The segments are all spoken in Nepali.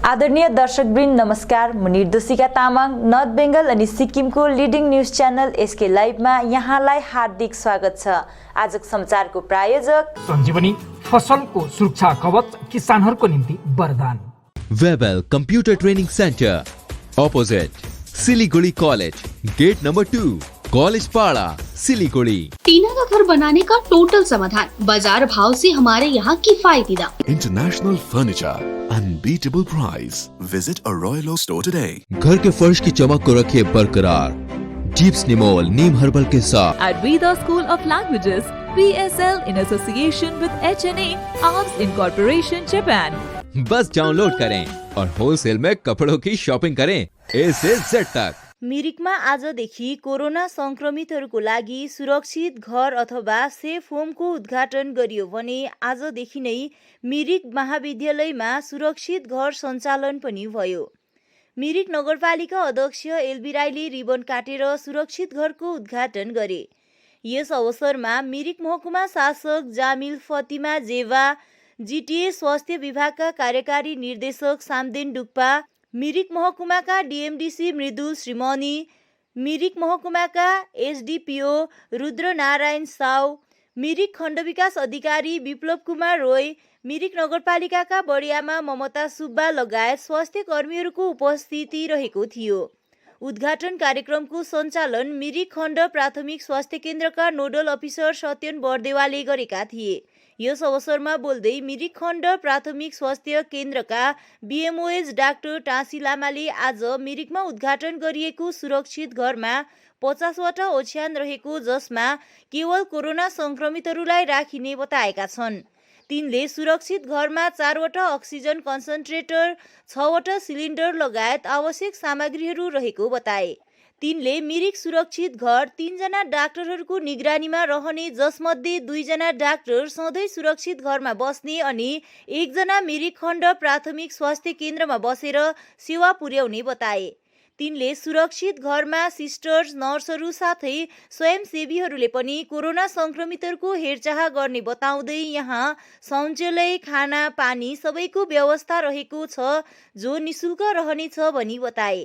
आदरणीय दर्शकवृन्द नमस्कार। म निर्दोषिका तामाङ नर्थ बेङ्गल अनि सिक्किमको लिडिङ न्युज च्यानल एसके लाइभमा यहाँलाई हार्दिक स्वागत छ। आजको समाचारको प्रायोजक सञ्जीवनी फसलको सुरक्षा कवच किसानहरूको निम्ति वरदान। Webel computer training centre opposite Siliguri college, gate number 2, college Para, Siliguri. टीना का घर बनाने का टोटल समाधान, बाजार भाव से हमारे यहाँ किफायती दाम। International furniture, unbeatable price. Visit a Royal Oak store today. घर के फर्श की चमक को रखे बरकरार जीप्स निमोल नीम हर्बल के साथ। At Veda School of Languages, PSL in association with HNA Arms Incorporation Japan. Bus download करें और होलसेल में कपड़ों की शॉपिंग करें A से Z तक। मिरिकमा आजदेखि कोरोना संक्रमितहरूको लागि सुरक्षित घर अथवा सेफ होमको उद्घाटन गरियो भने आजदेखि नै मिरिक महाविद्यालयमा सुरक्षित घर सञ्चालन पनि भयो। मिरिक नगरपालिका अध्यक्ष एलबी राईले रिबन काटेर सुरक्षित घरको उद्घाटन गरे। यस अवसरमा मिरिक महकुमा शासक जामिल फतिमा जेवा, जीटीए स्वास्थ्य विभागका कार्यकारी निर्देशक सामदेन डुक्पा, मिरिक महकुमाका डीएमडीसी मृदुल श्रीमणी, मिरिक महकुमाका एसडीपीओ रुद्रनारायण साउ, मिरिक खण्ड विकास अधिकारी विप्लव कुमार रोय, मिरिक नगरपालिकाका बडियामा ममता सुब्बा लगायत स्वास्थ्य कर्मीहरूको उपस्थिति रहेको थियो। उद्घाटन कार्यक्रमको सञ्चालन मिरिक खण्ड प्राथमिक स्वास्थ्य केन्द्रका नोडल अफिसर सत्यन बर्देवाले गरेका थिए। यस अवसरमा बोल्दै मिरिक खण्ड प्राथमिक स्वास्थ्य केन्द्रका बीएमओएच डाक्टर टाँसी लामाले आज मिरिकमा उद्घाटन गरिएको सुरक्षित घरमा 50 वटा ओछ्यान रहेको जसमा केवल कोरोना संक्रमितहरूलाई राखिने बताएका छन्। तिनले सुरक्षित घरमा 4 वटा अक्सिजन कन्सन्ट्रेटर, 6 वटा सिलिन्डर लगायत आवश्यक सामग्रीहरू रहेको बताए। तिनले मिरिक सुरक्षित घर 3 जना डाक्टरहरूको निगरानीमा रहने, जसमध्ये 2 जना डाक्टर सधैँ सुरक्षित घरमा बस्ने अनि 1 जना मिरिक खण्ड प्राथमिक स्वास्थ्य केन्द्रमा बसेर सेवा पुर्याउने बताए। तिनले सुरक्षित घरमा सिस्टर्स, नर्सहरू साथै स्वयंसेवीहरूले पनि कोरोना संक्रमितहरूको हेरचाह गर्ने बताउँदै यहाँ शौचालय, खाना, पानी सबैको व्यवस्था रहेको छ जो निशुल्क रहनेछ भनी बताए।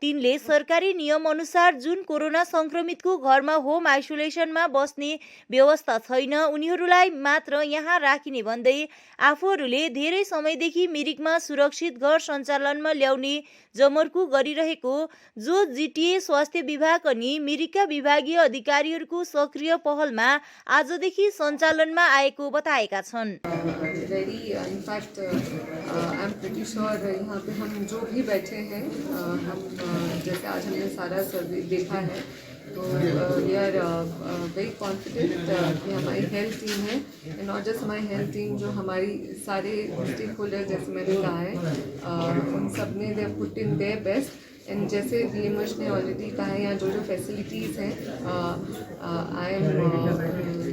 तिनले सरकारी नियम अनुसार जुन कोरोना संक्रमितको घरमा होम आइसोलेसनमा बस्ने व्यवस्था छैन उनीहरूलाई मात्र यहाँ राखिने भन्दै आफूहरूले धेरै समयदेखि मिरिकमा सुरक्षित घर सञ्चालनमा ल्याउने जमर्को गरिरहेको जो जीटीए स्वास्थ्य विभाग अनि मिरिकका विभागीय अधिकारीहरूको सक्रिय पहलमा आजदेखि सञ्चालनमा आएको बताएका छन्। जैसे आज हमने सारा सर्वे देखा है तो वी आर वेरी कॉन्फिडेंट कि हमारी हेल्थ टीम है, एंड नॉट जस्ट हमारी हेल्थ टीम, जो हमारी सारे स्टेक होल्डर जैसे मैंने कहा है उन सब ने they put in their best. And जैसे डीएमएच ने ऑलरेडी कहा है यहाँ जो फैसिलिटीज़ हैं आई एम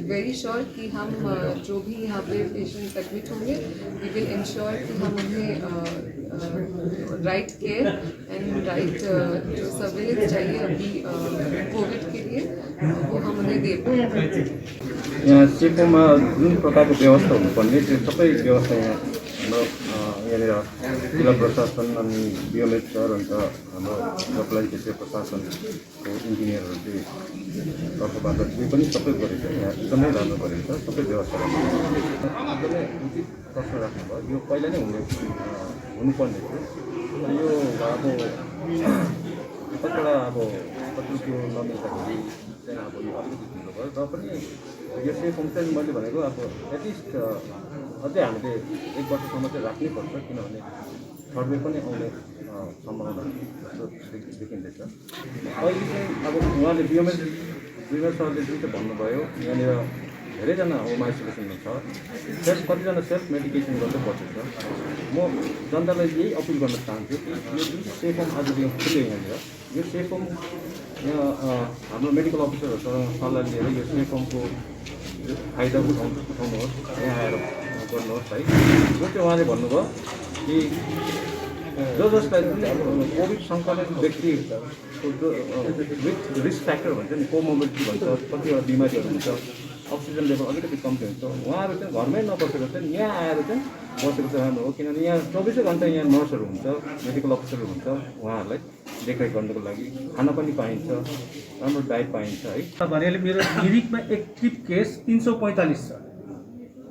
वेरी श्योर कि हम जो भी यहाँ पे पेशेंट्स एडमिट होंगे वी विल इंश्योर कि हम उन्हें राइट केयर एंड राइट जो सर्वेलेंस चाहिए अभी कोविड के लिए वो हम उन्हें दे पाएँ। यहाँ सेपोमा जुन प्रकारको व्यवस्था हुनुपर्ने त्यो सबै व्यवस्था यहाँ हाम्रो यहाँनिर जिल्ला प्रशासन अनि बीएमएच सर अन्त हाम्रो सप्लाई क्षेत्रीय प्रशासनको इन्जिनियरहरू चाहिँ तर्फबाट त्यो पनि सबै गरेको छ। यहाँ एकदमै राम्रो गरेको छ, सबै व्यवस्था एकदमै उचित प्रश्न राख्नुभयो। यो पहिला नै हुनुपर्ने थियो, तर यो अब कतिवटा अब कति त्यो नमिल्दाखेरि चाहिँ अब यो अलिकति ढिलो भयो। र पनि यो सेफ होम चाहिँ मैले भनेको अब एटलिस्ट अझै हामीले 1 वर्षसम्म चाहिँ राख्नै पर्छ, किनभने थर्ड वेभ पनि आउने सम्भावना जस्तो देखिँदैछ। अहिले चाहिँ अब उहाँले बीएमएच सरले जुन चाहिँ भन्नुभयो यहाँनिर धेरैजना होम आइसोलेसनमा छ, कतिजना सेल्फ मेडिकेसन गर्दै बसेको छ। म जनतालाई यही अपिल गर्न चाहन्छु कि यो जुन सेफ होम आजदेखि खुल्यो यहाँनिर, यो सेफ होम यहाँ हाम्रो मेडिकल अफिसरहरूसँग सल्लाह लिएर यो सेफ होमको फाइदा उठाउनुहोस्, यहाँ आएर गर्नुहोस् है। जो चाहिँ उहाँले भन्नुभयो कि जसलाई कोभिड सङ्क्रमित व्यक्ति विथ रिस्क फ्याक्टर भन्छ नि, कोमोबिडिटी भन्छ, कतिवटा बिमारीहरू हुन्छ अक्सिजन लेभल अलिकति कम्ती हुन्छ उहाँहरू चाहिँ घरमै नबसेर चाहिँ यहाँ आएर चाहिँ बसेको चाहिँ राम्रो हो किनभने यहाँ 24 घन्टा यहाँ नर्सहरू हुन्छ मेडिकल अफिसरहरू हुन्छ उहाँहरूलाई देखरेख गर्नको लागि खाना पनि पाइन्छ राम्रो डाइट पाइन्छ है भनेले मेरो मिरिकमा एक्टिभ केस 345 छ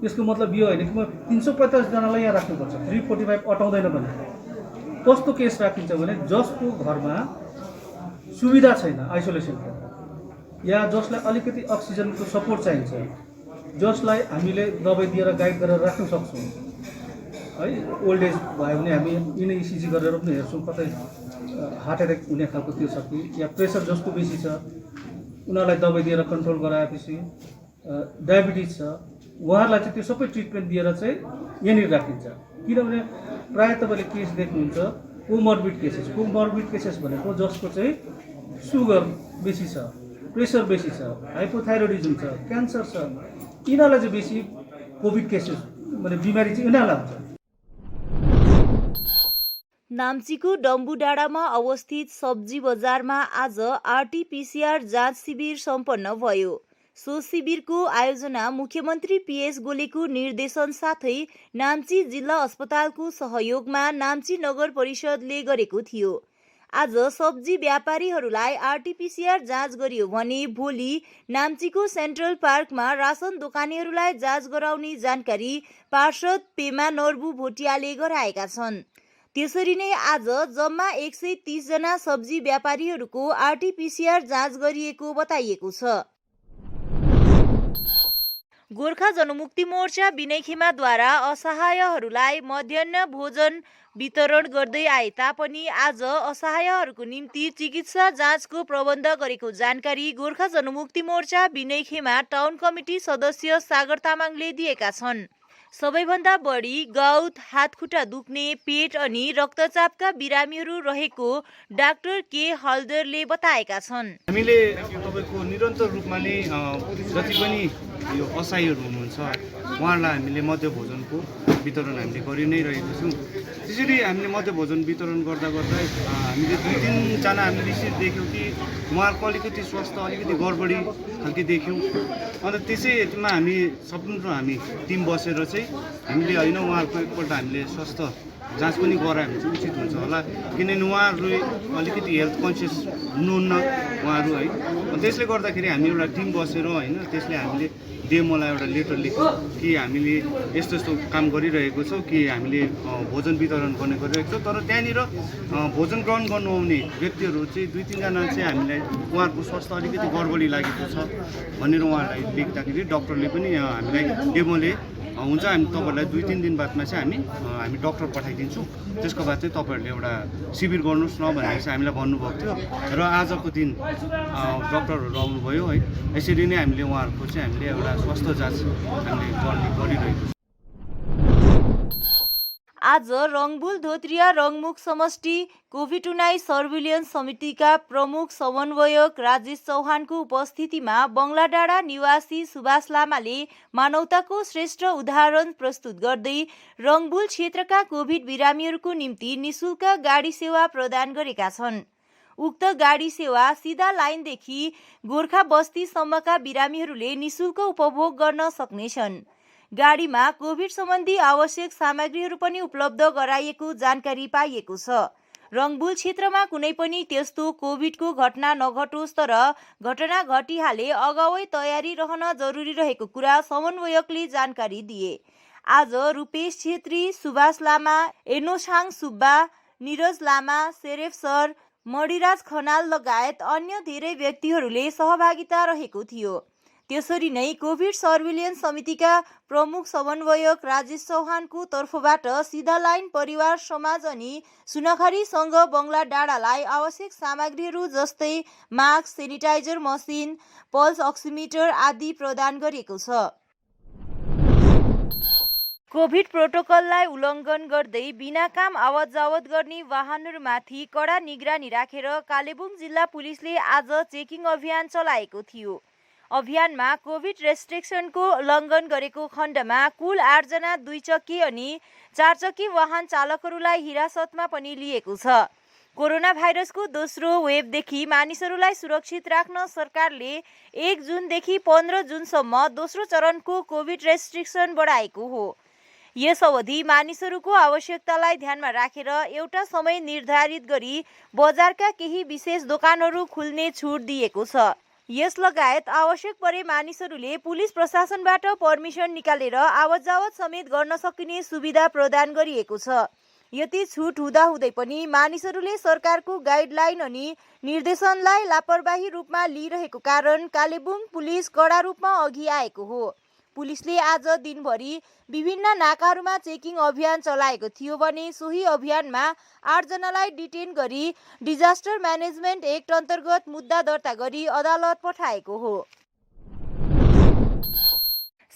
यसको मतलब यो होइन कि म 345 जनालाई यहाँ राख्नुपर्छ 345 अटाउँदैन भने कस्तो केस राखिन्छ भने जसको घरमा सुविधा छैन आइसोलेसनको या जसलाई अलिकति अक्सिजनको सपोर्ट चाहिन्छ जसलाई हामीले दबाई दिएर गाइड गरेर राख्न सक्छौँ है ओल्ड एज भयो भने हामी यिनै इसिजी गरेर पनि हेर्छौँ कतै हार्ट एट्याक हुने खालको त्यो छ कि या प्रेसर जसको बेसी छ उनीहरूलाई दबाई दिएर कन्ट्रोल गराएपछि डायबिटिज छ उहाँहरूलाई चाहिँ त्यो सबै ट्रिटमेन्ट दिएर चाहिँ यहाँनिर राखिन्छ किनभने प्रायः तपाईँले केस देख्नुहुन्छ कोमर्बिड केसेस भनेको जसको चाहिँ सुगर बेसी छ प्रेसर बेसी छ हाइपोथाइरोइडिज्म छ क्यान्सर छ यिनीहरूलाई चाहिँ बेसी कोभिड केसेस माने बिमारी चाहिँ यिनीहरूलाई हुन्छ नाम्चीको डम्बुडाँडामा अवस्थित सब्जी बजारमा आज आरटीपीसीआर जाँच शिविर सम्पन्न भयो। सो शिविरको आयोजना मुख्यमन्त्री पीएस गोलेको निर्देशन साथै नाम्ची जिल्ला अस्पतालको सहयोगमा नाम्ची नगर परिषदले गरेको थियो। आज सब्जी व्यापारीहरूलाई आरटीपीसीआर जाँच गरियो भने भोलि नाम्चीको सेन्ट्रल पार्कमा रासन दोकानीहरूलाई जाँच गराउने जानकारी पार्षद पेमा नर्बु भोटियाले गराएका छन्। त्यसरी नै आज जम्मा 130 जना सब्जी व्यापारीहरूको आरटीपीसीआर जाँच गरिएको बताइएको छ। गोर्खा जनमुक्ति मोर्चा बिनैखेमाद्वारा असहायहरूलाई मध्याह्न भोजन वितरण गर्दै आए तापनि आज असहायहरूको निम्ति चिकित्सा जाँचको प्रबन्ध गरेको जानकारी गोर्खा जनमुक्ति मोर्चा बिनैखेमा टाउन कमिटी सदस्य सागर तामाङले दिएका छन्। सबैभन्दा बढी गाउत, हातखुट्टा दुख्ने, पेट अनि रक्तचापका बिरामीहरू रहेको डाक्टर के हल्दरले बताएका छन्। हामीले तपाईको निरन्तर रूपमा नै जति पनि यो असहायहरू हुनुहुन्छ उहाँहरूलाई हामीले मध्य भोजनको वितरण हामीले गरि नै रहेको छौँ। त्यसरी हामीले मध्य भोजन वितरण गर्दा गर्दै हामीले 2-3 जना हामीले रिसिभ देख्यौँ कि उहाँहरूको अलिकति स्वास्थ्य अलिकति गडबडी खालको देख्यौँ। अन्त त्यसैमा हामी सम्पूर्ण हामी टिम बसेर चाहिँ हामीले होइन उहाँहरूको एकपल्ट हामीले स्वास्थ्य जाँच पनि गरायो भने चाहिँ उचित हुन्छ होला किनभने उहाँहरू अलिकति हेल्थ कन्सियस हुनुहुन्न उहाँहरू है। त्यसले गर्दाखेरि हामी एउटा टिम बसेर होइन त्यसले हामीले डिएमओलाई एउटा लेटर लेख्यौँ कि हामीले यस्तो यस्तो काम गरिरहेको छौँ कि हामीले भोजन वितरण गर्ने गरिरहेको छौँ। तर त्यहाँनिर भोजन ग्रहण गर्नु आउने व्यक्तिहरू चाहिँ 2-3 जना चाहिँ हामीलाई उहाँहरूको स्वास्थ्य अलिकति गडबडी लागेको छ भनेर उहाँहरूलाई लेख्दाखेरि डाक्टरले पनि हामीलाई डिएमओले हुन्छ हामी तपाईँहरूलाई 2-3 दिन बादमा चाहिँ हामी डक्टर पठाइदिन्छौँ त्यसको बाद चाहिँ तपाईँहरूले एउटा शिविर गर्नुहोस् न भनेर चाहिँ हामीलाई भन्नुभएको थियो र आजको दिन डक्टरहरू आउनुभयो है। यसरी नै हामीले उहाँहरूको चाहिँ हामीले एउटा स्वास्थ्य जाँच हामीले गरिरहेको छौँ। आज रङबुल धोत्रिया रङमुख समष्टि कोभिड-19 सर्भिलियन्स समितिका प्रमुख समन्वयक राजेश चौहानको उपस्थितिमा बङ्गलाडाँडा निवासी सुभाष लामाले मानवताको श्रेष्ठ उदाहरण प्रस्तुत गर्दै रङबुल क्षेत्रका कोभिड बिरामीहरूको निम्ति निशुल्क गाडी सेवा प्रदान गरेका छन्। उक्त गाडी सेवा सिधा लाइनदेखि गोर्खा बस्तीसम्मका बिरामीहरूले निशुल्क उपभोग गर्न सक्नेछन्। गाडीमा कोभिड सम्बन्धी आवश्यक सामग्रीहरू पनि उपलब्ध गराइएको जानकारी पाइएको छ। रङबुल क्षेत्रमा कुनै पनि त्यस्तो कोभिडको घटना नघटोस् तर घटना घटिहाले अगावै तयारी रहन जरुरी रहेको कुरा समन्वयकले जानकारी दिए। आज रूपेश छेत्री, सुभाष लामा, एनोछाङ सुब्बा, निरज लामा, सेरेफ सर, मणिराज खनाल लगायत अन्य धेरै व्यक्तिहरूले सहभागिता रहेको थियो। त्यसरी नै कोभिड सर्भिलियन्स समितिका प्रमुख समन्वयक राजेश चौहानको तर्फबाट सिधा लाइन परिवार समाज अनि सुनखरी सङ्घ बङ्गला डाँडालाई आवश्यक सामग्रीहरू जस्तै mask, sanitiser machine, pulse oximeter आदि प्रदान गरिएको छ। कोभिड प्रोटोकललाई उल्लङ्घन गर्दै बिना काम आवत जावत गर्ने वाहनहरूमाथि कडा निगरानी राखेर कालेबुङ जिल्ला पुलिसले आज चेकिङ अभियान चलाएको थियो। अभियानमा कोभिड रेस्ट्रिक्सनको उल्लङ्घन गरेको खण्डमा कुल 8 जना 2 चक्की अनि 4 चक्की वाहन चालकहरूलाई हिरासतमा पनि लिएको छ। कोरोना भाइरसको दोस्रो वेभदेखि मानिसहरूलाई सुरक्षित राख्न सरकारले 1 जुनदेखि 15 जुनसम्म दोस्रो चरणको कोभिड रेस्ट्रिक्सन बढाएको हो। यस अवधि मानिसहरूको आवश्यकतालाई ध्यानमा राखेर एउटा समय निर्धारित गरी बजारका केही विशेष दोकानहरू खुल्ने छुट दिएको छ। यस लगायत आवश्यक परे मानिसहरूले पुलिस प्रशासनबाट पर्मिसन निकालेर आवत जावत समेत गर्न सकिने सुविधा प्रदान गरिएको छ। यति छुट हुँदाहुँदै पनि मानिसहरूले सरकारको गाइडलाइन अनि निर्देशनलाई लापरवाही रूपमा लिइरहेको कारण कालेबुङ पुलिस कडा रूपमा अघि आएको हो। पुलिसले आज दिनभरि विभिन्न नाकाहरूमा चेकिङ अभियान चलाएको थियो भने सोही अभियानमा 8 जनालाई डिटेन गरी डिजास्टर म्यानेजमेन्ट एक्ट अन्तर्गत मुद्दा दर्ता गरी अदालत पठाएको हो।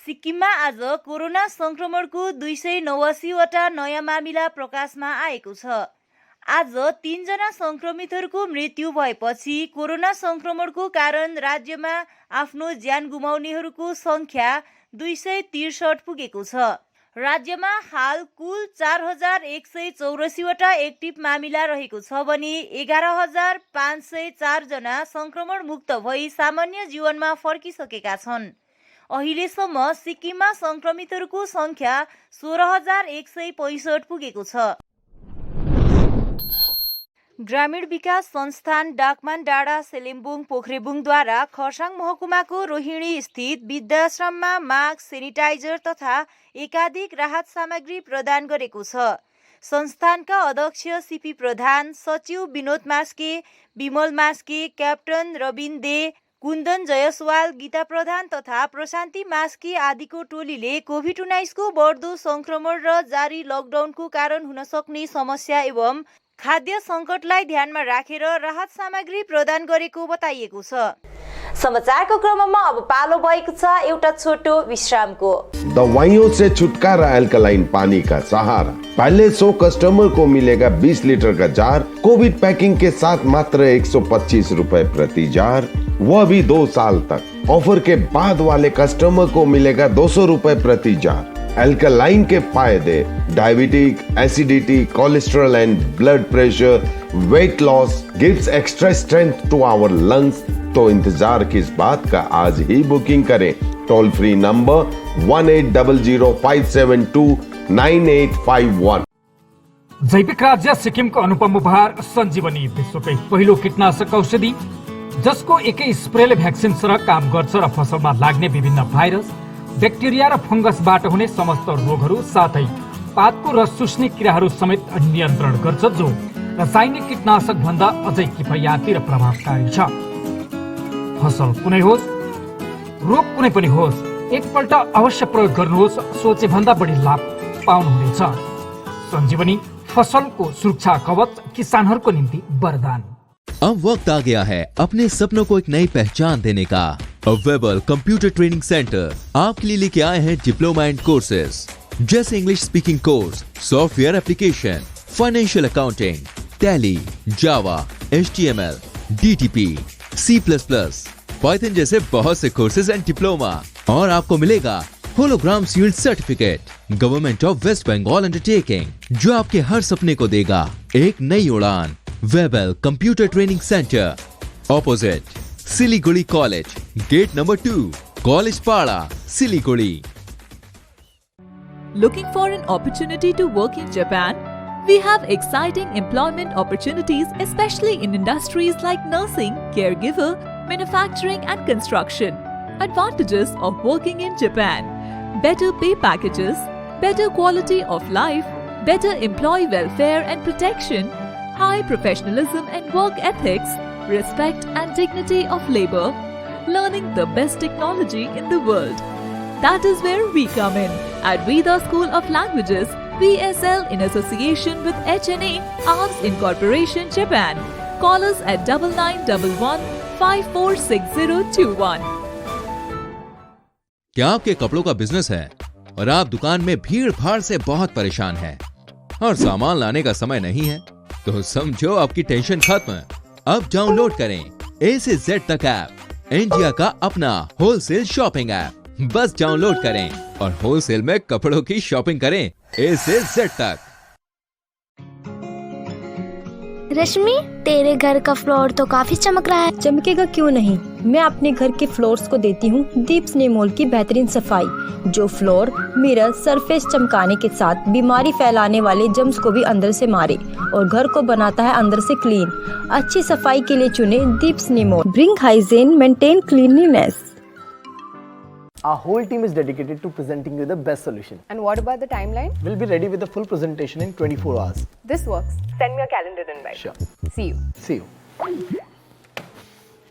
सिक्किममा आज कोरोना संक्रमणको 289 वटा नयाँ मामिला प्रकाशमा आएको छ। आज 3 जना संक्रमितहरूको मृत्यु भएपछि कोरोना संक्रमणको कारण राज्यमा आफ्नो ज्यान गुमाउनेहरूको संख्या 263 पुगेको छ। राज्यमा हाल कुल 4184 वटा एक्टिभ मामिला रहेको छ भने 11504 जना संक्रमण मुक्त भई सामान्य जीवनमा फर्किसकेका छन्। अहिलेसम्म सिक्किममा संक्रमितहरूको संख्या 16165 पुगेको छ। ग्रामीण विकास संस्थान डाकमान डाँडा सेलेम्बुङ पोखरेबुङद्वारा खरसाङ महकुमाको रोहिणी स्थित वृद्धाश्रममा मास्क, सेनिटाइजर तथा एकाधिक राहत सामग्री प्रदान गरेको छ। संस्थानका अध्यक्ष सीपी प्रधान, सचिव विनोद मास्के, विमल मास्के, क्याप्टन रविन दे, कुन्दन जयसवाल, गीता प्रधान तथा प्रशान्ति मास्के आदिको टोलीले कोभिड-19 को बढ्दो संक्रमण र जारी लकडाउनको कारण हुन सक्ने समस्या एवं खाद्य सङ्कटलाई ध्यानमा राखेर राहत सामग्री प्रदान गरेको बताइएको छ। समाचारको क्रममा अब पालो भएको छ एउटा छोटो विश्रामको। दवाइयों से छुटकारा अल्कलाइन पानी का सहारा। पहले 100 कस्टमर को मिलेगा 20 लीटर का जार, कोविड पैकिंग के साथ मात्र 125 रुपए प्रति जार, वह भी 2 साल तक। ऑफर के बाद वाले कस्टमर को मिलेगा 200 रुपए प्रति जार। अल्कलाइन के फायदे: diabetic, acidity, cholesterol and blood pressure, weight loss, gives extra strength to our lungs. तो इंतजार किस बात का, आज ही बुकिंग करें। Toll free number 180057299851। जैविक राज्य सिक्किमको अनुपम उपहार सञ्जीवनी, विश्वकै पहिलो कीटनाशक औषधि जसको एकै स्प्रेले भ्याक्सिन सरह काम गर्छ र फसलमा लाग्ने विभिन्न भाइरस, ब्याक्टेरिया र फंगसबाट हुने समस्त रोगहरू साथै पातको रस चुस्ने किराहरू समेत नियन्त्रण गर्छ, जो रासायनिक कीटनाशक भन्दा अझै किफायती र प्रभावकारी छ। फसल कुनै होस्, रोग कुनै पनि होस्, एकपल्ट अवश्य प्रयोग गर्नुहोस्, सोचे भन्दा बढी लाभ पाउनुहुनेछ। सञ्जीवनी फसलको सुरक्षा कवच, किसानहरूको निम्ति वरदान। अब वक्त आ गया है अपने सपनों को एक नई पहचान देने का। वेबल कंप्यूटर ट्रेनिंग सेंटर आपके लिए लेके आए हैं डिप्लोमा एंड कोर्सेज जैसे English speaking course, software application, financial accounting, Tally, Java, HTML, DTP, C++, Python जैसे बहुत से कोर्सेज एंड डिप्लोमा। और आपको मिलेगा hologram sealed certificate government of West Bengal undertaking, जो आपके हर सपने को देगा एक नई उड़ान। Webel computer training centre, opposite Siliguri college, gate number 2, college Para, Siliguri. Looking for an opportunity to work in Japan? We have exciting employment opportunities, especially in industries like nursing, caregiver, manufacturing and construction. Advantages of working in Japan: better pay packages, better quality of life, better employee welfare and protection, high professionalism and work ethics, respect and dignity of labor, learning the best technology in the world. That is where we come in at Veda School of Languages, VSL, in association with HNA, Arms Incorporation, Japan. Call us at 9911546021. क्या आपके कपड़ों का बिजनेस है और आप दुकान में भीड़ भाड़ से बहुत परेशान हैं और सामान लाने का समय नहीं है? तो समझो आपकी टेंशन खत्म। अब डाउनलोड करें A से Z तक ऐप, इंडिया का अपना होलसेल शॉपिंग ऐप। बस डाउनलोड करें और होलसेल में कपड़ों की शॉपिंग करें A से Z तक। रश्मि, तेरे घर का फ्लोर तो काफी चमक रहा है। चमकेगा क्यों नहीं। मैं अपने घर के फ्लोर्स को देती हूँ दीप स्नेमोल की बेहतरीन सफाई, जो फ्लोर मिरर सरफेस चमकाने के साथ बीमारी फैलाने वाले जम्स को भी अंदर से मारे और घर को बनाता है अंदर से क्लीन। अच्छी सफाई के लिए चुने दीप स्नेमोल। Bring hygiene, maintain cleanliness. Our whole team is dedicated to presenting you the best solution. And what about the timeline? We'll be ready with the full presentation in 24 hours. This works. Send me a calendar invite. Sure. See you. See you.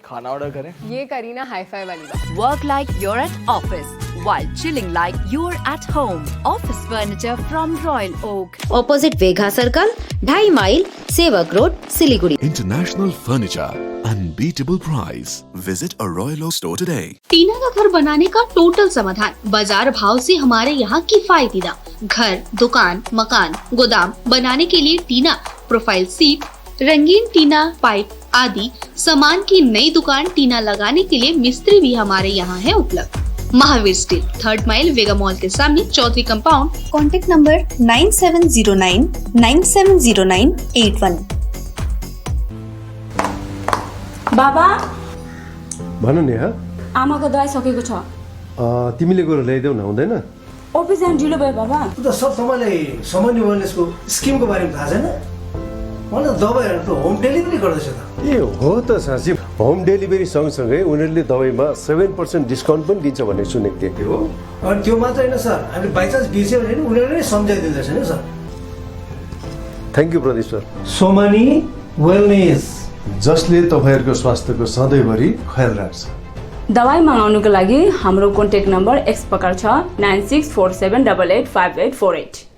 खाना ऑर्डर करें? ये करीना हाई-फाई वाली बात। Work like you're at office while chilling like you're at home. Office furniture from Royal Oak. Opposite Vegha Circle, 2.5 mile, सेवक road, Siliguri. International Furniture, unbeatable price. Visit a Royal Oak store today. टीना का घर बनाने का टोटल समाधान बाजार भाव से हमारे यहाँ किफायती दाम। घर, दुकान, मकान, गोदाम बनाने के लिए टीना, प्रोफाइल सीट, रंगीन टीना, पाइप आदि सामान की नई दुकान टीना लगाने के लिए मिस्त्री भी हमारे यहाँ है उपलब्ध। महावीर स्टील, 3rd माइल, वेगा मॉल के सामने, चौधरी कंपाउंड। Contact number 9709 970981। बाबा, भन नेहा। आमाको दबाई सकेको छ। तिमीले गएर ल्याइदेऊ न, हुँदैन? अफिस जान ढिलो भयो बाबा। त सब तपाईँलाई सामान्य वेलनेसको स्किमको बारेमा थाहा छैन? मलाई दबाईहरू त होम डेलिभरी गर्दैछ त। ए हो त साँच्ची, होम डेलिभरी सँगसँगै उनीहरूले दबाईमा 7% डिस्काउन्ट पनि दिन्छ भन्ने सुनेको थिएँ। हो, अनि त्यो मात्र होइन सर, हामीले बाइचान्स बिर्स्यो भने नि उनीहरूले नै सम्झाइदिँदैछ नि sir. Thank you Pradeep sir. Somani wellness, जसले तपाईँहरूको स्वास्थ्यको सधैँभरि ख्याल राख्छ। दबाई मगाउनुको लागि हाम्रो कन्ट्याक्ट नम्बर एक्स प्रकार छ 9647885848।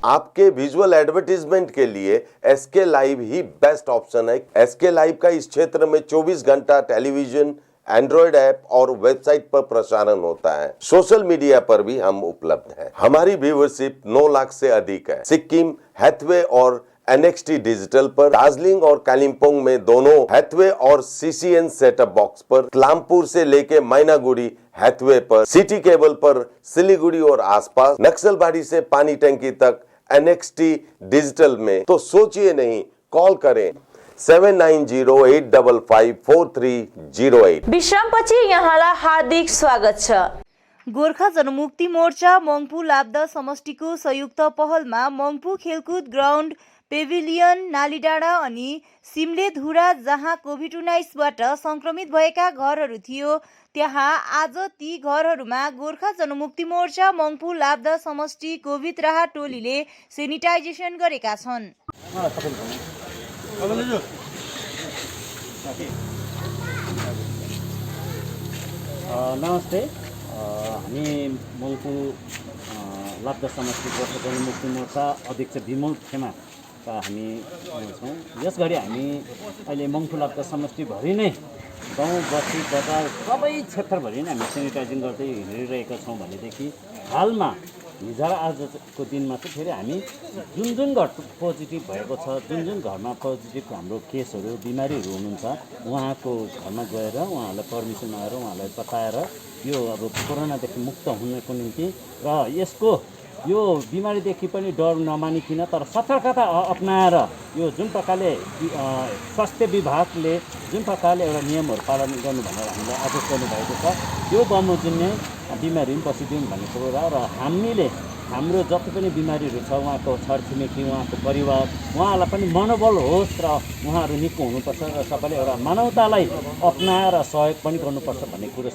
आपके विजुअल एडवर्टीजमेंट के लिए एसके लाइव ही बेस्ट ऑप्शन है। एसके लाइव का इस क्षेत्र में 24 घंटा टेलीविजन, एंड्रॉइड ऐप और वेबसाइट पर प्रसारण होता है। सोशल मीडिया पर भी हम उपलब्ध हैं। हमारी व्यूवरशिप 9 लाख से अधिक है। सिक्किम, हैथवे और NXT डिजिटल पर, दार्जिलिंग और कालिम्पोंग में दोनों हैथवे और CCN सेटअप बॉक्स पर, क्लामपुर से लेके मैनागुड़ी हैथवे पर, सिटी केबल पर, सिलीगुड़ी और आसपास, नक्सलबाड़ी से पानी टंकी तक NXT डिजिटल में। तो सोचिए नहीं, कॉल करें 7908554308। विश्रामपछि यहाँलाई हार्दिक स्वागत छ। गोर्खा जनमुक्ति मोर्चा मङ्पू लाब्दा समष्टिको संयुक्त पहलमा मङ्पू खेलकुद ग्राउन्ड, पेभिलियन, नालीडाँडा अनि सिमले धुरा, जहाँ कोभिड-19बाट संक्रमित भएका घरहरू थियो, त्यहाँ आज ती घरहरूमा गोर्खा जनमुक्ति मोर्चा मङ्पू लाब्दा समष्टि कोभिड राहत टोलीले सेनिटाइजेसन गरेका छन्। नमस्ते, हामी मङ्पू लाब्दा समष्टि गोर्खा जनमुक्ति मोर्चा अध्यक्ष विमल खेमाका हामी छौँ। यसघरि हामी अहिले मङ्पू लाब्दा समष्टिभरि नै गाउँ बस्ती बजार सबै क्षेत्रभरि नै हामी सेनिटाइजिङ गर्दै हिँडिरहेका छौँ। भनेदेखि हालमा हिजो र आजको दिनमा चाहिँ फेरि हामी जुन घर पोजिटिभ भएको छ, जुन घरमा पोजिटिभ हाम्रो केसहरू बिमारीहरू हुनुहुन्छ, उहाँको घरमा गएर उहाँहरूलाई पर्मिसन आएर उहाँहरूलाई बताएर यो अब कोरोनादेखि मुक्त हुनको निम्ति र यसको यो बिमारीदेखि पनि डर नमानिकन तर सतर्कता अपनाएर यो जुन प्रकारले स्वास्थ्य विभागले जुन प्रकारले एउटा नियमहरू पालन गर्नु भनेर हामीलाई आदेश गर्नुभएको छ, यो बमोजिमले बिमारी पनि बसिदिउँ भन्ने कुरो र हामीले हाम्रो जति पनि बिमारीहरू छ उहाँको छरछिमेकी, उहाँको परिवार, उहाँहरूलाई पनि मनोबल होस् र उहाँहरू निको हुनुपर्छ र सबैले एउटा मानवतालाई अपनाएर सहयोग पनि गर्नुपर्छ भन्ने कुरो।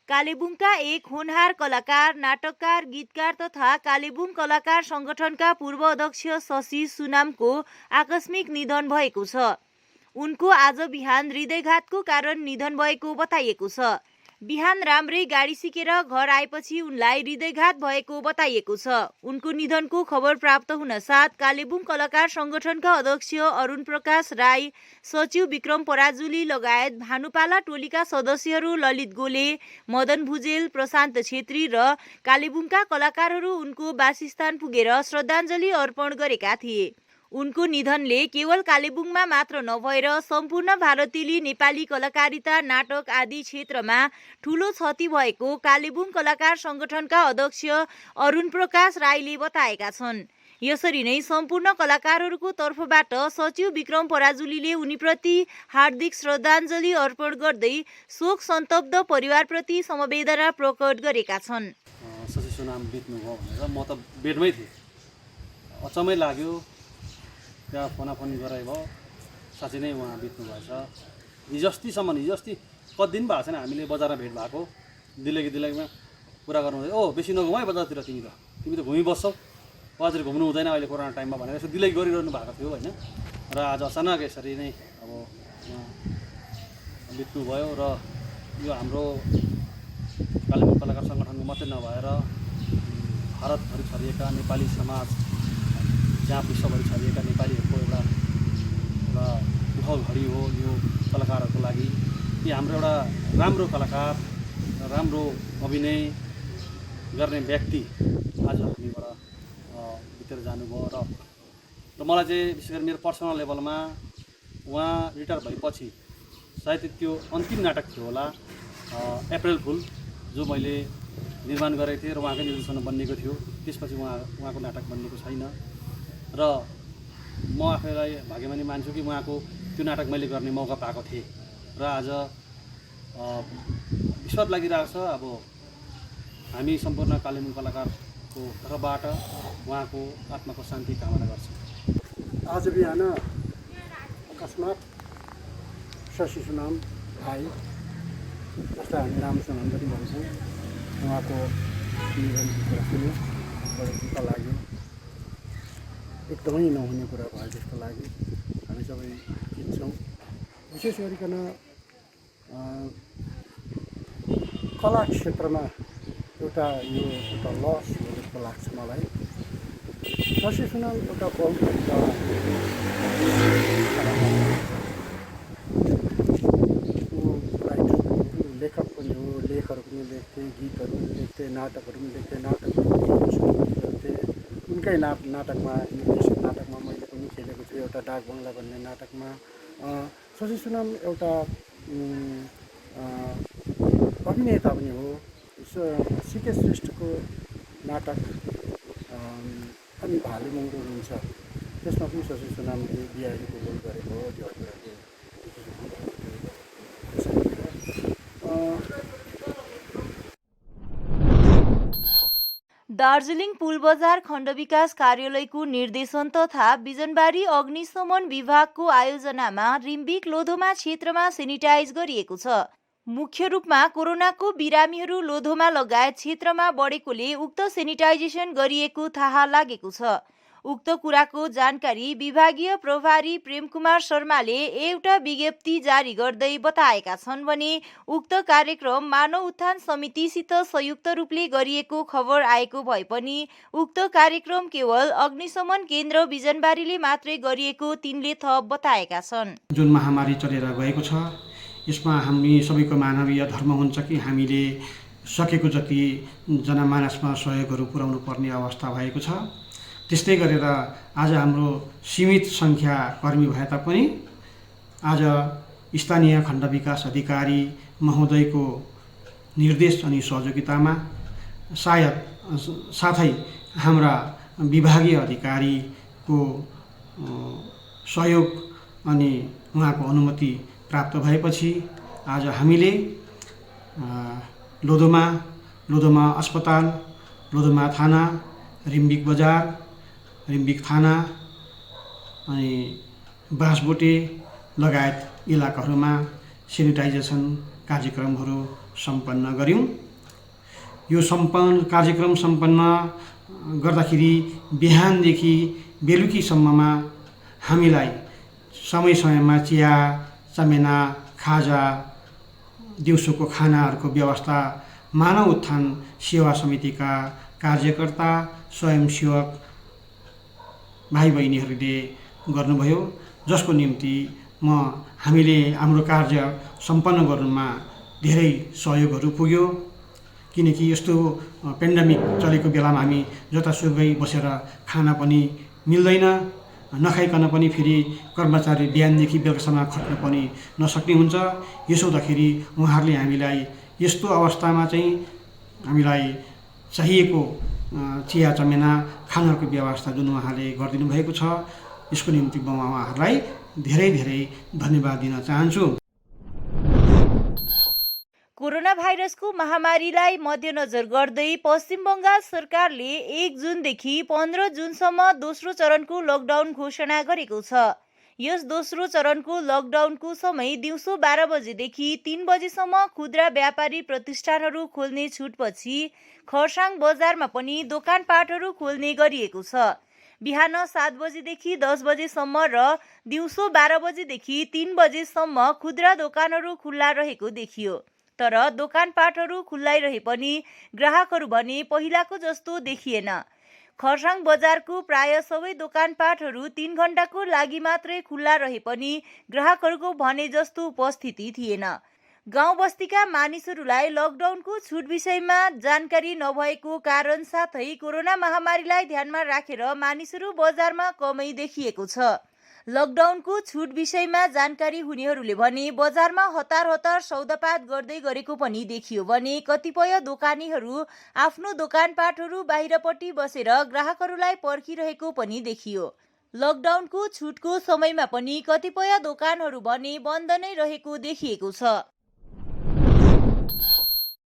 कालेबुङका एक होनहार कलाकार, नाटककार, गीतकार तथा कालेबुङ कलाकार संगठनका पूर्व अध्यक्ष शशि सुनामको आकस्मिक निधन भएको छ। उनको आज बिहान हृदयघातको कारण निधन भएको बताइएको छ। बिहान राम्रै गाडी सिकेर घर आएपछि उनलाई हृदयघात भएको बताइएको छ। उनको निधनको खबर प्राप्त हुन साथ कालेबुङ कलाकार संगठनका अध्यक्ष अरुण प्रकाश राई, सचिव विक्रम पराजुली लगायत भानुपाला टोलीका सदस्यहरू ललित गोले, मदन भुजेल, प्रशान्त छेत्री र कालेबुङका कलाकारहरू उनको वासस्थान पुगेर श्रद्धाञ्जली अर्पण गरेका थिए। उनको निधनले केवल कालेबुङमा मात्र नभएर सम्पूर्ण भारतेली नेपाली कलाकारिता, नाटक आदि क्षेत्रमा ठूलो क्षति भएको कालेबुङ कलाकार संगठनका अध्यक्ष अरुण प्रकाश राईले बताएका छन्। यसरी नै सम्पूर्ण कलाकारहरूको तर्फबाट सचिव विक्रम पराजुलीले उनीप्रति हार्दिक श्रद्धाञ्जली अर्पण गर्दै शोक सन्तप्त परिवारप्रति समवेदना प्रकट गरेका छन्। शशी सुनाम बित्नुभयो भनेर म त बेडमै थिएँ, अचम्मै लाग्यो। त्यहाँ फोनाफोन गराइ भयो, साँच्चै नै उहाँ बित्नु भएछ। हिजोअस्तिसम्म कति दिन भएको छैन हामीले बजारमा भेट भएको, दिल्लीमा कुरा गर्नु ओ बेसी नघुम है बजारतिर, तिमी त घुमिबस्छौ, बजार घुम्नु हुँदैन अहिले कोरोना टाइममा भनेर यसो दिल्ली गरिरहनु भएको थियो होइन। र आज अचानक यसरी नै अब बित्नुभयो। र यो हाम्रो कालेबुङ कलाकार सङ्गठनको मात्रै नभएर भारतभरि छरिएका नेपाली समाज, जहाँ विश्वभरि छरिएका नेपालीहरूको एउटा दुःख घडी हो यो कलाकारहरूको लागि। कि हाम्रो एउटा राम्रो कलाकार, राम्रो अभिनय गर्ने व्यक्ति आज हामीबाट बितेर जानुभयो। र मलाई चाहिँ विशेष गरी मेरो पर्सनल लेभलमा उहाँ रिटायर भएपछि सायद त्यो अन्तिम नाटक थियो होला, अप्रेल फुल, जो मैले निर्माण गरेको थिएँ र उहाँकै निर्देशनमा बनिएको थियो। त्यसपछि उहाँको नाटक बनिएको छैन। र म आफैलाई भाग्यमानी मान्छु कि उहाँको त्यो नाटक मैले गर्ने मौका पाएको थिएँ। र आज विश्वास लागिरहेको छ। अब हामी सम्पूर्ण कालेबुङ कलाकारको तर्फबाट उहाँको आत्माको शान्ति कामना गर्छौँ। आज बिहान अकस्मात शशी सुनाम भाइ, जसलाई हामी राम सुनाम पनि भन्छौँ, उहाँको निधनको कुरा सुन्यो, बडो दुःख लाग्यो। एकदमै नहुने कुरा भयो जस्तो लाग्यो। हामी सबै गीत छौँ। विशेष गरिकन कला क्षेत्रमा एउटा लस हो जस्तो लाग्छ मलाई। शशी सुनाम एउटा बहुत लेखक पनि हो, लेखहरू पनि लेख्थे, गीतहरू पनि लेख्थे, नाटकहरू पनि लेख्थे, गर्थ्थे। उनकै नाटकमा निर्देशित नाटकमा मैले पनि खेलेको छु, एउटा डाक बङ्गला भन्ने नाटकमा। शशी सुनाम एउटा अभिनेता पनि हो। सिके श्रेष्ठको नाटक अनि भाले मङ्गो हुन्छ, त्यसमा पनि शशी सुनामले बिहारीको रोल गरेको हो। त्यो दार्जिलिङ पुलबजार खण्ड विकास कार्यालयको निर्देशन तथा बिजनबारी अग्निशमन विभागको आयोजनामा रिम्बिक लोधोमा क्षेत्रमा सेनिटाइज गरिएको छ। मुख्य रूपमा कोरोनाको बिरामीहरू लोधोमा लगायत क्षेत्रमा बढेकोले उक्त सेनिटाइजेसन गरिएको थाहा लागेको छ। उक्त कुराको जानकारी विभागीय प्रभारी प्रेम कुमार शर्माले एउटा विज्ञप्ति जारी गर्दै बताएका छन् भने उक्त कार्यक्रम मानव उत्थान समितिसित संयुक्त रूपले गरिएको खबर आएको भए पनि उक्त कार्यक्रम केवल अग्निशमन केन्द्र बिजनबारीले मात्रै गरिएको तिनले थप बताएका छन्। जुन महामारी चलेर गएको छ, यसमा हामी सबैको मानवीय धर्म हुन्छ कि हामीले सकेको जति जनमानसमा सहयोगहरू पुर्याउनु पर्ने अवस्था भएको छ। त्यस्तै गरेर आज हाम्रो सीमित सङ्ख्या कर्मी भए तापनि आज स्थानीय खण्ड विकास अधिकारी महोदयको निर्देश अनि सहयोगितामा साथै हाम्रा विभागीय अधिकारीको सहयोग अनि उहाँको अनुमति प्राप्त भएपछि आज हामीले लोधोमा अस्पताल, लोधोमा थाना, रिम्बिक बजार, रिम्बिक थाना अनि बाँसबोटे लगायत इलाकाहरूमा सेनिटाइजेसन कार्यक्रमहरू सम्पन्न गऱ्यौँ। यो कार्यक्रम सम्पन्न गर्दाखेरि बिहानदेखि बेलुकीसम्ममा हामीलाई समय समयमा चिया, चमेना, खाजा, दिउँसोको खानाहरूको व्यवस्था मानव उत्थान सेवा समितिका कार्यकर्ता, स्वयंसेवक भाइ बहिनीहरूले गर्नुभयो, जसको निम्ति हामीले हाम्रो कार्य सम्पन्न गर्नुमा धेरै सहयोगहरू पुग्यो। किनकि यस्तो पेन्डेमिक चलेको बेलामा हामी जतासुकै बसेर खाना पनि मिल्दैन, नखाइकन पनि फेरि कर्मचारी बिहानदेखि बेलुकासम्म खट्न पनि नसक्ने हुन्छ। यसो हुँदाखेरि उहाँहरूले हामीलाई यस्तो अवस्थामा चाहिँ हामीलाई चाहिएको चिया चमेना खानाहरूको व्यवस्था जुन उहाँले गरिदिनु भएको छ, यसको निम्ति म उहाँहरूलाई धेरै धेरै धन्यवाद दिन चाहन्छु। कोरोना भाइरसको महामारीलाई मध्यनजर गर्दै पश्चिम बङ्गाल सरकारले 1 जुनदेखि 15 जुनसम्म दोस्रो चरणको लकडाउन घोषणा गरेको छ। यस दोस्रो चरणको लकडाउनको समय दिउँसो 12 बजेदेखि 3 बजेसम्म खुद्रा व्यापारी प्रतिष्ठानहरू खोल्ने छुटपछि खरसाङ बजारमा पनि दोकानपाटहरू खोल्ने गरिएको छ। बिहान 7 बजेदेखि 10 बजेसम्म र दिउँसो 12 बजेदेखि 3 बजेसम्म खुद्रा दोकानहरू खुल्ला रहेको देखियो। तर दोकानपाटहरू खुल्लाइ पनि ग्राहकहरू भने पहिलाको जस्तो देखिएन। खरसाङ बजारको प्राय सबै दोकानपाटहरू 3 घण्टाको लागि मात्रै खुल्ला रहे पनि ग्राहकहरूको भने जस्तो उपस्थिति थिएन। गाउँ बस्तीका मानिसहरूलाई लकडाउनको छुट विषयमा जानकारी नभएको कारण साथै कोरोना महामारीलाई ध्यानमा राखेर मानिसहरू बजारमा कमै देखिएको छ। लकडाउनको छुट विषयमा जानकारी हुनेहरूले भने बजारमा हतार हतार सौदापात गर्दै गरेको पनि देखियो भने कतिपय दोकानीहरू आफ्नो दोकानपाटहरू बाहिरपट्टि बसेर ग्राहकहरूलाई पर्खिरहेको पनि देखियो। लकडाउनको छुटको समयमा पनि कतिपय दोकानहरू भने बन्द नै रहेको देखिएको छ।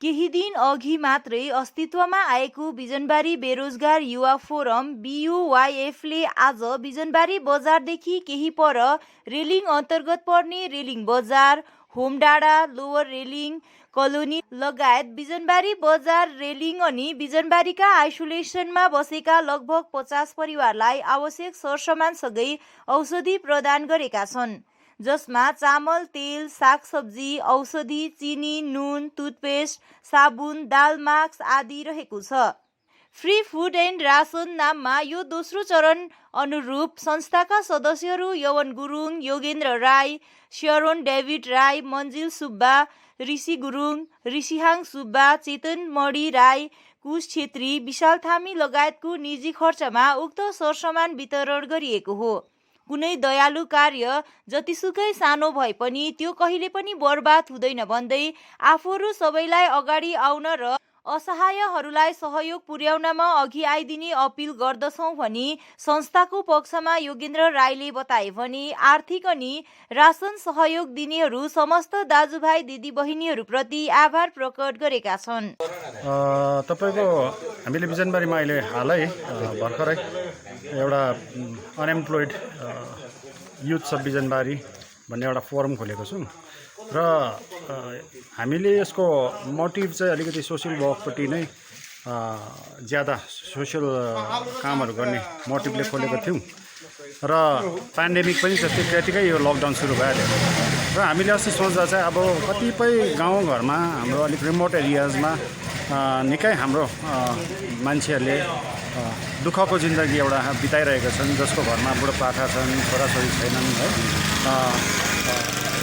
केही दिन अघि मात्रै अस्तित्वमा आएको बिजनबारी बेरोजगार युवा फोरम BUYF-ले आज बिजनबारी बजारदेखि केही पर रेलिङ अन्तर्गत पर्ने रेलिङ बजार, होमडाँडा, लोवर रेलिङ कलोनी लगायत बिजनबारी बजार, रेलिङ अनि बिजनबारीका आइसोलेसनमा बसेका लगभग 50 परिवारलाई आवश्यक सरसामानसँगै औषधि प्रदान गरेका छन्, जसमा चामल, तेल, सागसब्जी, औषधि, चिनी, नुन, टुथपेस्ट, साबुन, दाल, मास्क आदि रहेको छ। फ्री फूड एन्ड रासन नाममा यो दोस्रो चरण अनुरूप संस्थाका सदस्यहरू यवन गुरुङ, योगेन्द्र राई, श्यरोन डेभिड राई, मन्जिल सुब्बा, ऋषि गुरुङ, ऋषिहाङ सुब्बा, चेतन मणि राई, कुश छेत्री, विशाल थामी लगायतको निजी खर्चमा उक्त सरसामान वितरण गरिएको हो। कुनै दयालु कार्य जतिसुकै सानो भए पनि त्यो कहिले पनि बर्बाद हुँदैन भन्दै आफूहरू सबैलाई अगाडि आउन र असहायहरूलाई सहयोग पुर्याउनमा अघि आइदिने अपिल गर्दछौँ भनी संस्थाको पक्षमा योगेन्द्र राईले बताए भने आर्थिक अनि रासन सहयोग दिनेहरू समस्त दाजुभाइ दिदीबहिनीहरूप्रति आभार प्रकट गरेका छन्। तपाईको हामीले बिजनबारीमा अहिले हालै भर्खरै एउटा अनएम्प्लोइड युथ सब बिजनबारी भन्ने एउटा फोरम खोलेको छौँ र हामीले यसको मोटिभ चाहिँ अलिकति सोसियल वर्कपट्टि नै ज्यादा सोसियल कामहरू गर्ने मोटिभले खोलेको थियौँ र पेन्डेमिक पनि त्यतिकै यो लकडाउन सुरु भयो र हामीले अस्ति सोच्दा चाहिँ अब कतिपय गाउँघरमा हाम्रो अलिक रिमोट एरियाजमा निकै हाम्रो मान्छेहरूले दुःखको जिन्दगी एउटा बिताइरहेका छन्, जसको घरमा बुढोपाका छन्, छोराछोरी छैनन् है,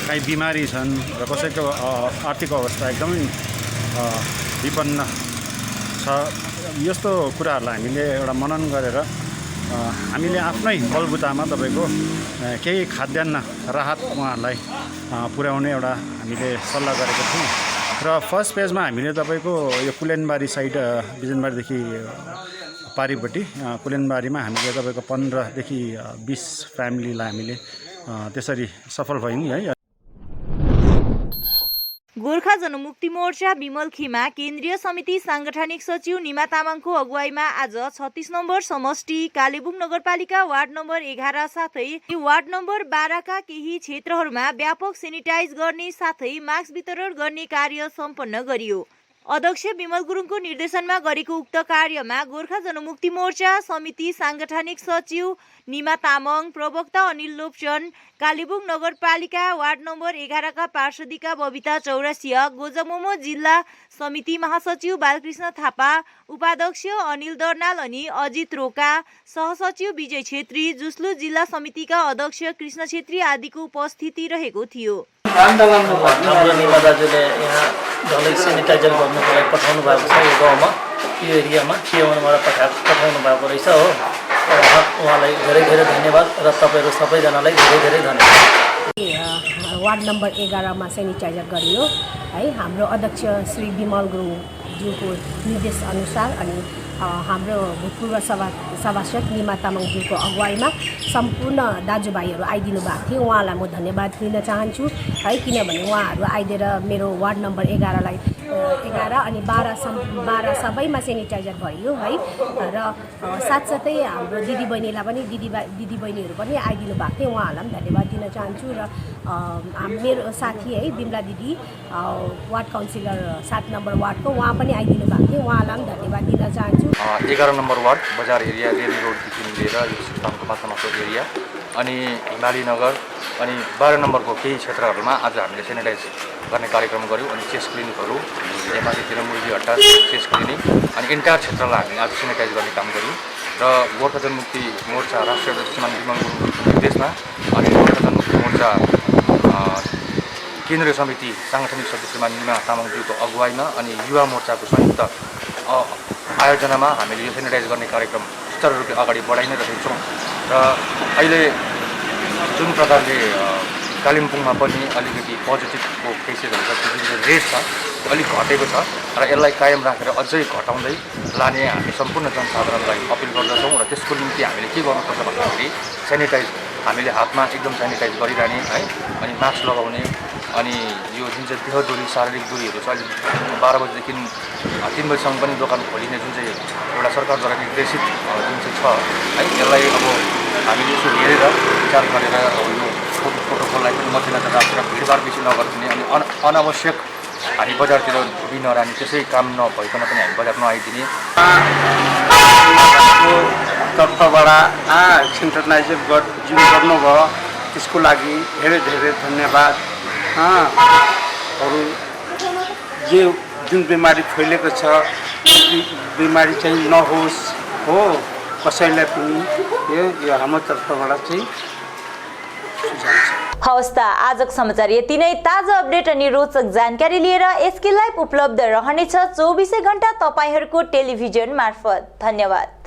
कहीँ बिमारी छन् र कसैको आर्थिक अवस्था एकदमै विपन्न छ। यस्तो कुराहरूलाई हामीले एउटा मनन गरेर हामीले आफ्नै बलबुतामा तपाईँको केही खाद्यान्न राहत उहाँहरूलाई पुर्याउने एउटा हामीले सल्लाह गरेको थियौँ र फर्स्ट पेजमा हामीले तपाईँको यो कुलेनबारी साइड बिजनबारीदेखि पारिपट्टि कुलेनबारीमा हामीले तपाईँको 15देखि 20 फ्यामिलीलाई हामीले त्यसरी सफल भयौँ है। गोर्खा जनमुक्ति मोर्चा विमल खेमा केन्द्रीय समिति सांगठनिक सचिव निमा तामाङको अगुवाईमा आज 36 नम्बर समष्टि कालेबुङ नगरपालिका वार्ड नम्बर 11 साथै वार्ड नम्बर 12 का केही क्षेत्रहरूमा व्यापक सेनिटाइज गर्ने साथै मास्क वितरण गर्ने कार्य सम्पन्न गरियो। अध्यक्ष विमल गुरुङको निर्देशनमा गरेको उक्त कार्यमा गोर्खा जनमुक्ति मोर्चा समिति सांगठनिक सचिव निमा तामाङ, प्रवक्ता अनिल लोप्चन, कालेबुङ नगरपालिका वार्ड नम्बर 11 का पार्षदिका बबिता चौरासिया, गोजमोमो जिल्ला समिति महासचिव बालकृष्ण थापा, उपाध्यक्ष अनिल दर्नाल अनि अजित रोका, सहसचिव विजय छेत्री, जुस्लु जिल्ला समितिका अध्यक्ष कृष्ण छेत्री आदिको उपस्थिति रहेको थियो। हाम्रो निमा दाजुले यहाँ झलै सेनिटाइजर गर्नुको लागि पठाउनु भएको छ यो गाउँमा, यो एरियामा केवनबाट पठाउनु भएको रहेछ हो। उहाँलाई धेरै धेरै धन्यवाद र तपाईँहरू सबैजनालाई धेरै धेरै धन्यवाद। वार्ड नम्बर 11 मा सेनिटाइजर गरियो है। हाम्रो अध्यक्ष श्री विमल गुरुङज्यूको निर्देश अनुसार अनि हाम्रो भूतपूर्व सभासद निमा तामाङज्यूको अगुवाईमा सम्पूर्ण दाजुभाइहरू आइदिनु भएको थियो। उहाँलाई म धन्यवाद दिन चाहन्छु है, किनभने उहाँहरू आइदिएर मेरो वार्ड नम्बर 11 अनि 12 सबैमा सेनिटाइजर भयो है। र साथसाथै हाम्रो दिदीबहिनीलाई पनि दिदीबहिनीहरू पनि आइदिनु भएको थियो, उहाँहरूलाई पनि धन्यवाद दिन चाहन्छु। र मेरो साथी है बिमला दिदी वार्ड काउन्सिलर 7 नम्बर वार्डको, उहाँ पनि आइदिनु भएको थियो, उहाँलाई पनि धन्यवाद दिन चाहन्छु। 11 नम्बर वार्ड बजार एरिया रेली रोडदेखि लिएर यो सिस्टमको माथामाथि एरिया अनि हिमाली नगर अनि 12 नम्बरको केही क्षेत्रहरूमा आज हामीले सेनिटाइज गर्ने कार्यक्रम गऱ्यौँ। अनि चेस्ट क्लिनिकहरू माथितिर मुर्गीहट्टा चेस्ट क्लिनिक अनि इन्टायर क्षेत्रलाई हामीले आज सेनिटाइज गर्ने काम गऱ्यौँ। र गोर्खा जनमुक्ति मोर्चा राष्ट्रिय अध्यक्ष श्रीमान विमल गुरुङको निर्देशमा अनि गोर्खा जनमुक्ति मोर्चा केन्द्रीय समिति साङ्गठनिक सदस्य श्रीमान निमा तामाङज्यूको अगुवाईमा अनि युवा मोर्चाको संयुक्त आयोजनामा हामीले यो सेनिटाइज गर्ने कार्यक्रम सुचारू रूपले अगाडि बढाइ नै रहेको छौँ। र अहिले जुन प्रकारले कालिम्पोङमा पनि अलिकति पोजिटिभको केसेसहरू छ, जुन चाहिँ रेट छ अलिक घटेको छ र यसलाई कायम राखेर अझै घटाउँदै लाने हामी सम्पूर्ण जनसाधारणलाई अपिल गर्दछौँ। र त्यसको निम्ति हामीले के गर्नुपर्छ भन्दाखेरि सेनिटाइज हामीले हातमा एकदम सेनिटाइज गरिरहने है, अनि मास्क लगाउने अनि यो जुन चाहिँ देह दूरी शारीरिक दूरीहरू छ अहिले 12 बजीदेखि 3 बजीसम्म पनि दोकान खोलिने जुन चाहिँ एउटा सरकारद्वारा निर्देशित जुन चाहिँ छ है, यसलाई अब हामीले यसो हेरेर विचार गरेर यो कोभिड प्रोटोकललाई पनि मध्यनजर राखेर भिडभाड बेसी नगर्ने अनि अनावश्यक हामी बजारतिर घुमि नराने, त्यसै काम नभइकन पनि हामी बजार नआइदिने तर्फबाट सेनिटाइजर जुन गर्नुभयो त्यसको लागि धेरै धेरै धन्यवाद। अरू जुन बिमारी फैलेको छ बिमारी चाहिँ नहोस् हो कसैलाई पनि यो हाम्रो तर्फबाट चाहिँ हवस् त आजको समाचार यति नै। ताजा अपडेट अनि रोचक जानकारी लिएर एसके लाइभ उपलब्ध रहनेछ 24 घण्टा तपाईहरूको टेलिभिजन मार्फत। धन्यवाद।